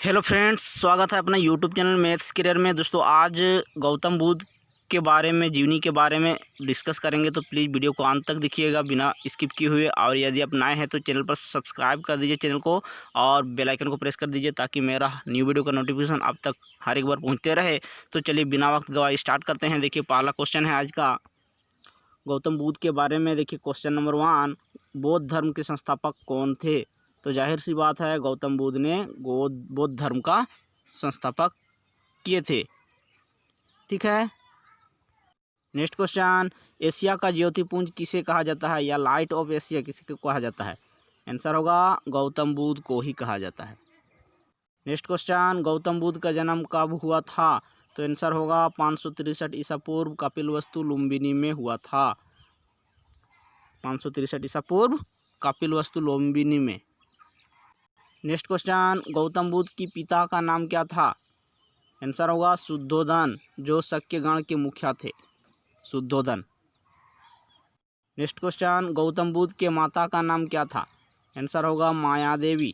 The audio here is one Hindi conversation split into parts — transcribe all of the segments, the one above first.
हेलो फ्रेंड्स, स्वागत है अपना यूट्यूब चैनल मैथ्स करियर में। दोस्तों, आज गौतम बुद्ध के बारे में, जीवनी के बारे में डिस्कस करेंगे, तो प्लीज़ वीडियो को अंत तक देखिएगा बिना स्किप किए हुए। और यदि आप नए हैं तो चैनल पर सब्सक्राइब कर दीजिए चैनल को, और बेल आइकन को प्रेस कर दीजिए ताकि मेरा न्यू वीडियो का नोटिफिकेशन आप तक हर एक बार पहुँचते रहे। तो चलिए बिना वक्त गवाए स्टार्ट करते हैं। देखिए, पहला क्वेश्चन है आज का गौतम बुद्ध के बारे में। देखिए क्वेश्चन नंबर 1, बौद्ध धर्म के संस्थापक कौन थे? तो जाहिर सी बात है, गौतम बुद्ध ने बौद्ध धर्म का संस्थापक किए थे। ठीक है। नेक्स्ट क्वेश्चन, एशिया का ज्योतिपुंज किसे कहा जाता है, या लाइट ऑफ एशिया किसे कहा जाता है? आंसर होगा गौतम बुद्ध को ही कहा जाता है। नेक्स्ट क्वेश्चन, गौतम बुद्ध का जन्म कब हुआ था? तो आंसर होगा 563 ईसा पूर्व कपिलवस्तु लुम्बिनी में हुआ था। 563 ईसा पूर्व कपिलवस्तु लुम्बिनी में। नेक्स्ट क्वेश्चन, गौतम बुद्ध की पिता का नाम क्या था? आंसर होगा शुद्धोधन, जो शक्यगण के मुखिया थे, शुद्धोधन। नेक्स्ट क्वेश्चन, गौतम बुद्ध के माता का नाम क्या था? आंसर होगा माया देवी।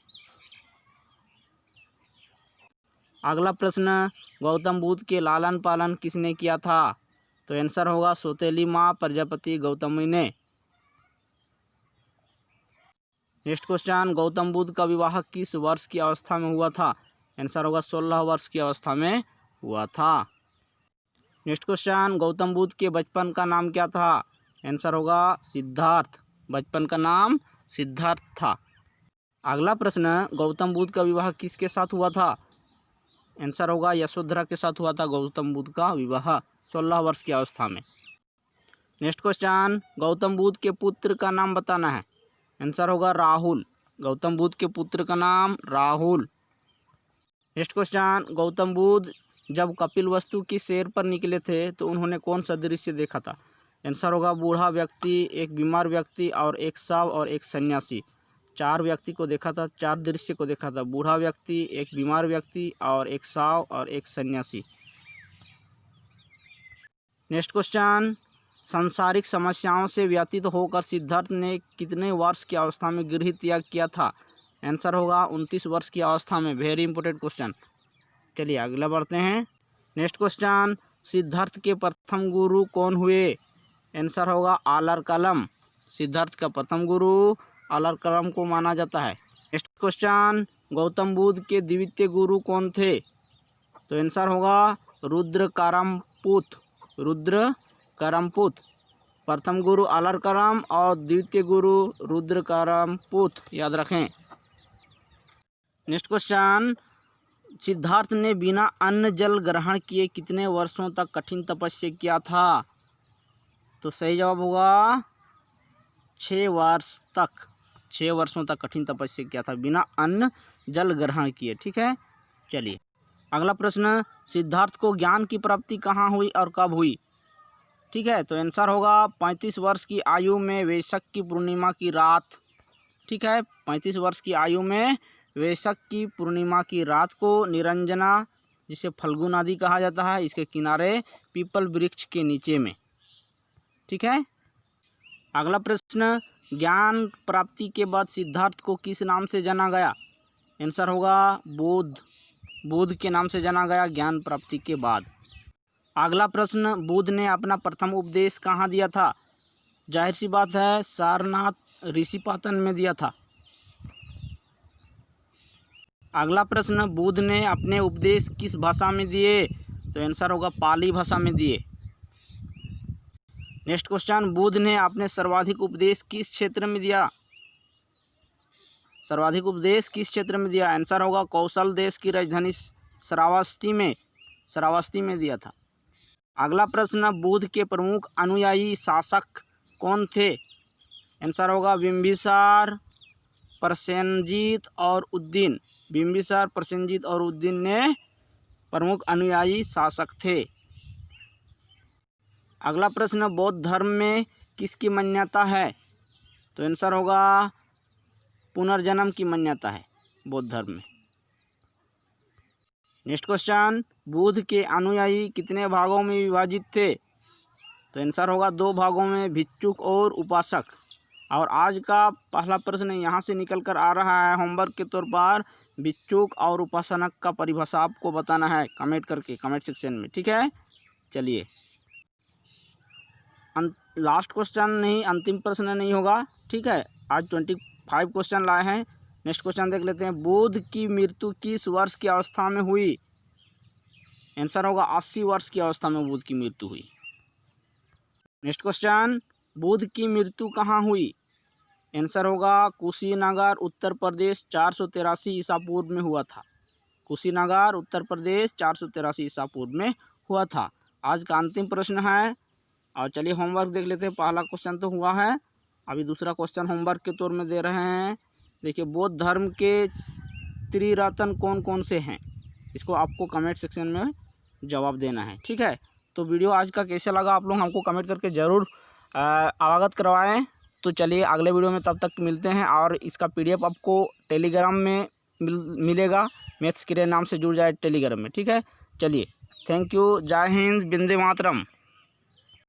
अगला प्रश्न, गौतम बुद्ध के लालन पालन किसने किया था? तो आंसर होगा सौतेली माँ प्रजापति गौतमी ने। नेक्स्ट क्वेश्चन, गौतम बुद्ध का विवाह किस वर्ष की अवस्था में हुआ था? आंसर होगा 16 वर्ष की अवस्था में हुआ था। नेक्स्ट क्वेश्चन, गौतम बुद्ध के बचपन का नाम क्या था? आंसर होगा सिद्धार्थ, बचपन का नाम सिद्धार्थ था। अगला प्रश्न, गौतम बुद्ध का विवाह किसके साथ हुआ था? आंसर होगा यशोधरा के साथ हुआ था गौतम बुद्ध का विवाह 16 वर्ष की अवस्था में। नेक्स्ट क्वेश्चन, गौतम बुद्ध के पुत्र का नाम बताना है। आंसर होगा राहुल, गौतम बुद्ध के पुत्र का नाम राहुल। नेक्स्ट क्वेश्चन, गौतम बुद्ध जब कपिलवस्तु की सैर पर निकले थे तो उन्होंने कौन सा दृश्य देखा था? आंसर होगा बूढ़ा व्यक्ति, एक बीमार व्यक्ति और एक शव और एक सन्यासी। 4 व्यक्ति को देखा था, 4 दृश्य को देखा था, बूढ़ा व्यक्ति, एक बीमार व्यक्ति और एक शव और एक सन्यासी। नेक्स्ट क्वेश्चन, सांसारिक समस्याओं से व्यतीत होकर सिद्धार्थ ने कितने वर्ष की अवस्था में गृह त्याग किया था? आंसर होगा 29 वर्ष की अवस्था में। Very important question. चलिए अगला बढ़ते हैं। नेक्स्ट क्वेश्चन, सिद्धार्थ के प्रथम गुरु कौन हुए? आंसर होगा आलर कलम, सिद्धार्थ का प्रथम गुरु आलर कलम को माना जाता है। नेक्स्ट क्वेश्चन, गौतम बुद्ध के द्वितीय गुरु कौन थे? तो आंसर होगा रुद्र कारमपुत, रुद्र कारमपुत। प्रथम गुरु आलर कलम और द्वितीय गुरु रुद्र कारमपुत, याद रखें। नेक्स्ट क्वेश्चन, सिद्धार्थ ने बिना अन्न जल ग्रहण किए कितने वर्षों तक कठिन तपस्या किया था? तो सही जवाब होगा 6 वर्ष तक, 6 वर्षों तक कठिन तपस्या किया था बिना अन्न जल ग्रहण किए। ठीक है। चलिए अगला प्रश्न, सिद्धार्थ को ज्ञान की प्राप्ति कहाँ हुई और कब हुई? ठीक है, तो आंसर होगा 35 वर्ष की आयु में वैशाख की पूर्णिमा की रात। ठीक है, 35 वर्ष की आयु में वैशाख की पूर्णिमा की रात को निरंजना, जिसे फल्गु नदी कहा जाता है, इसके किनारे पीपल वृक्ष के नीचे में। ठीक है। अगला प्रश्न, ज्ञान प्राप्ति के बाद सिद्धार्थ को किस नाम से जाना गया? आंसर होगा बुद्ध, बुद्ध के नाम से जाना गया ज्ञान प्राप्ति के बाद। अगला प्रश्न, बुद्ध ने अपना प्रथम उपदेश कहाँ दिया था? जाहिर सी बात है, सारनाथ ऋषिपातन में दिया था। अगला प्रश्न, बुद्ध ने अपने उपदेश किस भाषा में दिए? तो आंसर होगा पाली भाषा में दिए। नेक्स्ट क्वेश्चन, बुद्ध ने अपने सर्वाधिक उपदेश किस क्षेत्र में दिया? सर्वाधिक उपदेश किस क्षेत्र में दिया? आंसर होगा कौशल देश की राजधानी श्रावस्ती में दिया था। अगला प्रश्न, बुद्ध के प्रमुख अनुयायी शासक कौन थे? आंसर होगा बिंबिसार, प्रसेनजीत और उद्दीन। बिंबिसार, प्रसेनजीत और उद्दीन ने प्रमुख अनुयायी शासक थे। अगला प्रश्न, बौद्ध धर्म में किसकी मान्यता है? तो आंसर होगा पुनर्जन्म की मान्यता है बौद्ध धर्म में। नेक्स्ट क्वेश्चन, बुद्ध के अनुयायी कितने भागों में विभाजित थे? तो आंसर होगा 2 भागों में, भिक्षुक और उपासक। और आज का पहला प्रश्न यहाँ से निकल कर आ रहा है होमवर्क के तौर पर भिक्षुक और उपासक का परिभाषा आपको बताना है कमेंट करके, कमेंट सेक्शन में, ठीक है। चलिए लास्ट क्वेश्चन नहीं, अंतिम प्रश्न नहीं होगा, ठीक है। आज 25 क्वेश्चन लाए हैं। नेक्स्ट क्वेश्चन देख लेते हैं। बुद्ध की मृत्यु किस वर्ष की अवस्था में हुई? आंसर होगा 80 वर्ष की अवस्था में बुद्ध की मृत्यु हुई। नेक्स्ट क्वेश्चन, बुद्ध की मृत्यु कहाँ हुई? आंसर होगा कुशीनगर उत्तर प्रदेश 483 ईसा पूर्व में हुआ था। कुशीनगर उत्तर प्रदेश 483 ईसा पूर्व में हुआ था। आज का अंतिम प्रश्न है। और चलिए होमवर्क देख लेते हैं। पहला क्वेश्चन तो हुआ है, अभी दूसरा क्वेश्चन होमवर्क के तौर में दे रहे हैं। देखिए, बौद्ध धर्म के त्रिरत्न कौन कौन से हैं? इसको आपको कमेंट सेक्शन में जवाब देना है, ठीक है। तो वीडियो आज का कैसा लगा आप लोग हमको कमेंट करके ज़रूर अवगत करवाएं। तो चलिए अगले वीडियो में तब तक मिलते हैं। और इसका PDF आपको टेलीग्राम में मिलेगा। मैथ्स किरण नाम से जुड़ जाए टेलीग्राम में, ठीक है। चलिए, थैंक यू, जय हिंद, वंदे मातरम।